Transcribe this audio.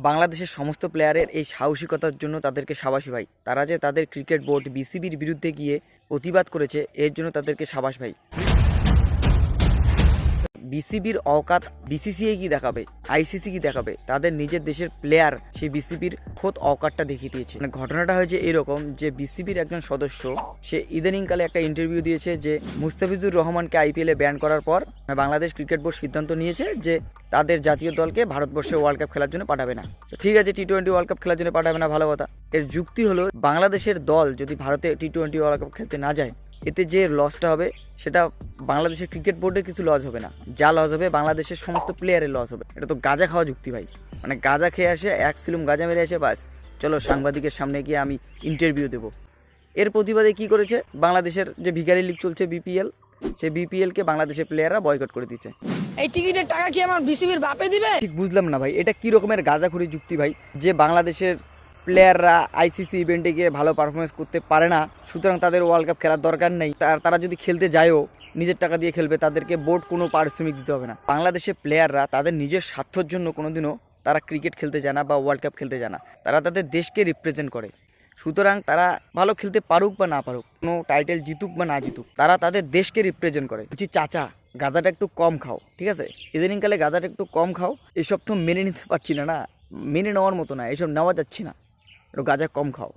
বাংলাদেশের সমস্ত প্লেয়ারের এই সাহসিকতার জন্য তাদেরকে সাবাসী ভাই। তারা যে তাদের ক্রিকেট বোর্ড বিসিবির বিরুদ্ধে গিয়ে প্রতিবাদ করেছে, এর জন্য তাদেরকে সাবাস ভাই। বিসিবির অকাত বিসিসিআই কি দেখাবে, আইসিসি কি দেখাবে, তাদের নিজের দেশের প্লেয়ার সেই বিসিবির খোদ অকাতটা দেখিয়ে দিয়েছে। মানে ঘটনাটা হয়েছে এরকম যে বিসিবির একজন সদস্য সে ইদানিংকালে একটা ইন্টারভিউ দিয়েছে যে মুস্তাফিজুর রহমানকে আইপিএলে ব্যান করার পর বাংলাদেশ ক্রিকেট বোর্ড সিদ্ধান্ত নিয়েছে যে তাদের জাতীয় দলকে ভারতবর্ষে ওয়ার্ল্ড কাপ খেলার জন্য পাঠাবে না। ঠিক আছে, টি-20 ওয়ার্ল্ড কাপ খেলার জন্য পাঠাবে না, ভালো কথা। এর যুক্তি হলো বাংলাদেশের দল যদি ভারতে টি-20 ওয়ার্ল্ড কাপ খেলতে না যায়, এতে যে লসটা হবে সেটা বাংলাদেশের ক্রিকেট বোর্ডের কিছু লস হবে না, যা লস হবে বাংলাদেশের সমস্ত প্লেয়ারের লস হবে। এটা তো গাঁজা খাওয়া যুক্তি ভাই। মানে গাঁজা খেয়ে আসে, এক সিলুম গাঁজা মেরে আসে, বাস চলো সাংবাদিকের সামনে গিয়ে আমি ইন্টারভিউ দেবো। এর প্রতিবাদে কি করেছে, বাংলাদেশের যে ভিখারি লিগ চলছে বিপিএল, সেই বিপিএলকে বাংলাদেশের প্লেয়াররা বয়কট করে দিচ্ছে। এই টিকিটের টাকা কি আমার বিসিবির বাপে দিবে? ঠিক বুঝলাম না ভাই, এটা কি রকমের গাঁজাখুরি যুক্তি ভাই, যে বাংলাদেশের প্লেয়াররা আইসিসি ইভেন্টে গিয়ে ভালো পারফরমেন্স করতে পারে না, সুতরাং তাদের ওয়ার্ল্ড কাপ খেলার দরকার নেই। তারা যদি খেলতে যায়ও নিজের টাকা দিয়ে খেলবে, তাদেরকে বোর্ড কোনো পারিশ্রমিক দিতে হবে না। বাংলাদেশের প্লেয়াররা তাদের নিজের স্বার্থের জন্য কোনোদিনও তারা ক্রিকেট খেলতে যায় না বা ওয়ার্ল্ড কাপ খেলতে যায় না, তারা তাদের দেশকে রিপ্রেজেন্ট করে। সুতরাং তারা ভালো খেলতে পারুক বা না পারুক, কোনো টাইটেল জিতুক বা না জিতুক, তারা তাদের দেশকে রিপ্রেজেন্ট করে। বলছি চাচা, গাঁজাটা একটু কম খাও, ঠিক আছে? ইদানিংকালে গাঁজাটা একটু কম খাও। এসব তো মেনে নিতে পারছি না, মেনে নেওয়ার মতো না, এসব নেওয়া যাচ্ছে না। একটু গাঁজা কম খাও।